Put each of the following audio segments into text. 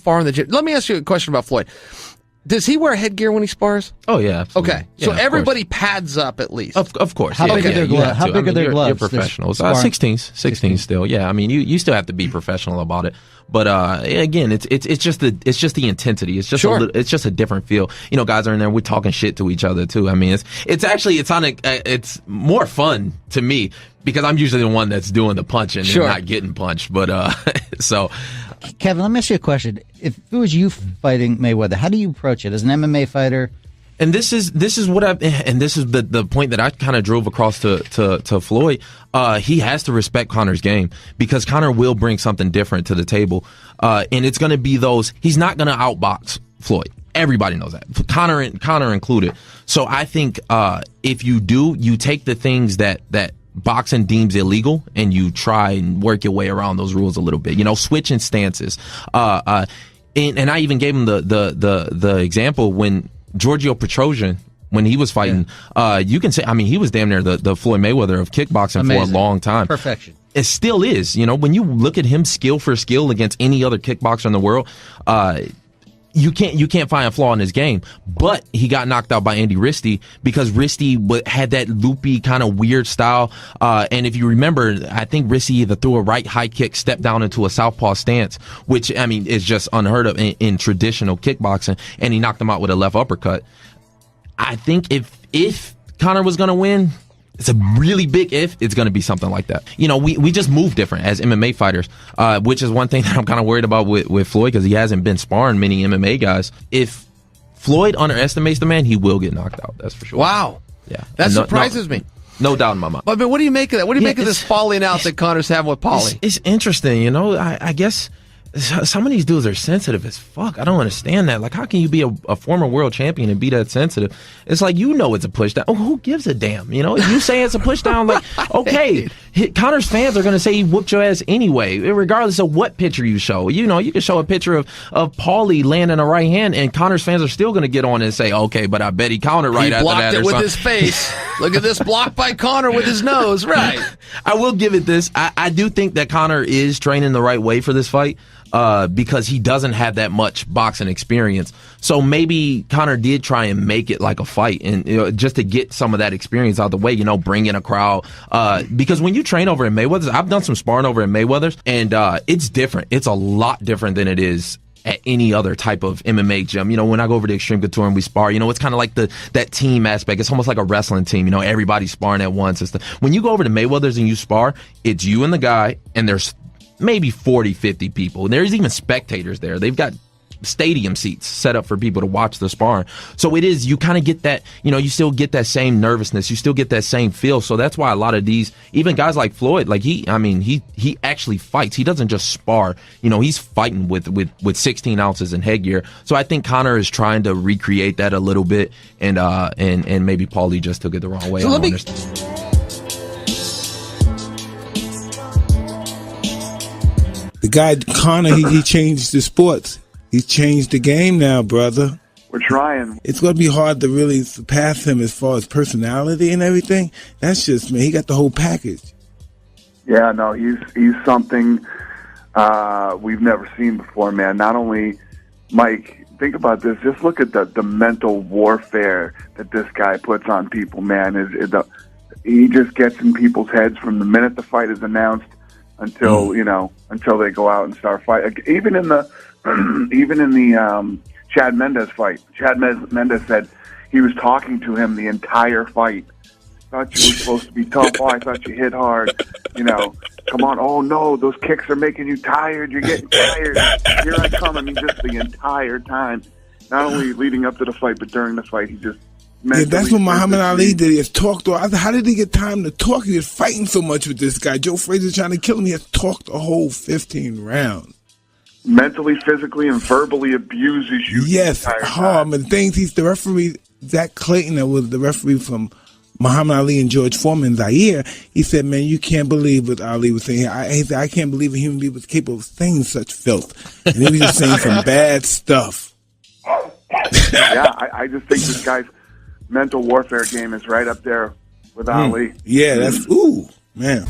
far in the gym. Let me ask you a question about Floyd. Does he wear headgear when he spars? Oh, yeah, absolutely. Okay, yeah, so everybody pads up at least. Of course. How big are their gloves? How big are their gloves? You're professionals. 16s still. Yeah, I mean, you still have to be professional about it. But again, it's just the intensity. It's just it's just a different feel. You know, guys are in there. We're talking shit to each other too. I mean, it's more fun to me because I'm usually the one that's doing the punching and not getting punched. But so. Kevin, let me ask you a question. If it was you fighting Mayweather, how do you approach it as an MMA fighter? And this is what this is the point that I kind of drove across to Floyd. He has to respect Conor's game because Conor will bring something different to the table. And it's going to be he's not going to outbox Floyd. Everybody knows that. Conor included. So I think, if you do, you take the things that boxing deems illegal and you try and work your way around those rules a little bit, switching stances. And I even gave him the example when Giorgio Petrosian, when he was fighting, you can say, I mean, he was damn near the Floyd Mayweather of kickboxing for a long time. Perfection. It still is, when you look at him skill for skill against any other kickboxer in the world, you can't find a flaw in his game. But he got knocked out by Andy Risty because Risty had that loopy kind of weird style. And if you remember, I think Risty either threw a right high kick, stepped down into a southpaw stance, which, I mean, is just unheard of in traditional kickboxing. And he knocked him out with a left uppercut. I think if Conor was going to win, it's a really big if, it's going to be something like that. We just move different as MMA fighters, which is one thing that I'm kind of worried about with Floyd because he hasn't been sparring many MMA guys. If Floyd underestimates the man, he will get knocked out. That's for sure. Wow. Yeah. That surprises me. No doubt in my mind. But what do you make of that? What do you make of this falling out that Conor's having with Paulie? It's interesting, I guess some of these dudes are sensitive as fuck. I don't understand that. Like, how can you be a former world champion and be that sensitive? It's like, it's a push down. Oh, who gives a damn? If you say it's a push down, like, okay, Conor's fans are going to say he whooped your ass anyway, regardless of what picture you show. You can show a picture of Paulie landing a right hand, and Conor's fans are still going to get on and say, okay, but I bet he countered right after that. He blocked it with his face. Look at this block by Conor with his nose. Right. I will give it this. I do think that Conor is training the right way for this fight. Because he doesn't have that much boxing experience. So maybe Conor did try and make it like a fight and just to get some of that experience out of the way, bring in a crowd. Because when you train over in Mayweather's, I've done some sparring over in Mayweather's, and it's different. It's a lot different than it is at any other type of MMA gym. When I go over to Extreme Couture and we spar, it's kind of like that team aspect. It's almost like a wrestling team. Everybody's sparring at once. When you go over to Mayweather's and you spar, it's you and the guy, and there's maybe 40, 50 people. And there's even spectators there. They've got stadium seats set up for people to watch the sparring. So it is, you kind of get that, you still get that same nervousness. You still get that same feel. So that's why a lot of these, even guys like Floyd, like he actually fights. He doesn't just spar. He's fighting with 16 ounces in headgear. So I think Conor is trying to recreate that a little bit. And maybe Paulie just took it the wrong way. So The guy, Conor, he changed the sports. He's changed the game now, brother. We're trying. It's going to be hard to really surpass him as far as personality and everything. That's just, man, he got the whole package. Yeah, no, he's something we've never seen before, man. Not only, Mike, think about this. Just look at the mental warfare that this guy puts on people, man. He just gets in people's heads from the minute the fight is announced until until they go out and start fighting. Even in the Chad Mendes fight, Chad Mendes said he was talking to him the entire fight. Thought you were supposed to be tough. Oh, I thought you hit hard. Come on. Oh no, those kicks are making you tired. You're getting tired. Here I come. I mean, just the entire time. Not only leading up to the fight, but during the fight, he just. Yeah, that's what Muhammad Ali did. He has talked. How did he get time to talk? He was fighting so much with this guy. Joe Frazier's trying to kill him. He has talked the whole 15 rounds. Mentally, physically, and verbally abuses you. Yes, and things. The referee, Zach Clayton, that was the referee from Muhammad Ali and George Foreman, Zaire. He said, "Man, you can't believe what Ali was saying. He said, I can't believe a human being was capable of saying such filth." And he was just saying some bad stuff. Yeah, I just think this guy's mental warfare game is right up there with Ali. Yeah, that's man.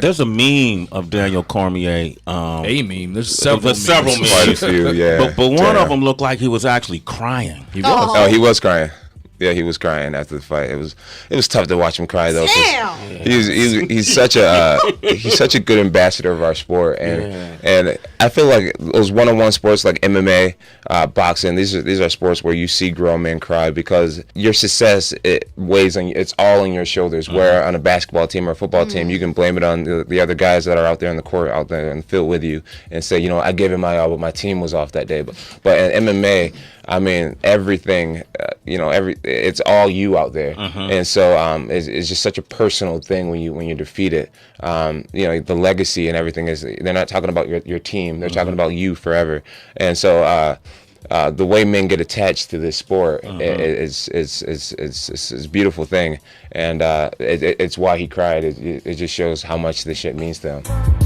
There's a meme of Daniel Cormier. A meme. There's several. There's several memes. Quite a few, yeah. But one of them looked like he was actually crying. He was. Oh, he was crying. Yeah, he was crying after the fight. It was tough to watch him cry though. He's such a good ambassador of our sport, and I feel like those one-on-one sports like MMA, boxing. These are sports where you see grown men cry because your success it's all on your shoulders. Where on a basketball team or a football team, you can blame it on the other guys that are out there in the court, out there in the field with you, and say, I gave it my all, but my team was off that day. But in MMA, I mean, everything, it's all you out there, and so it's just such a personal thing when you're defeated. The legacy and everything they're not talking about your team; they're talking about you forever. And so the way men get attached to this sport is a beautiful thing, and it's why he cried. It just shows how much this shit means to him.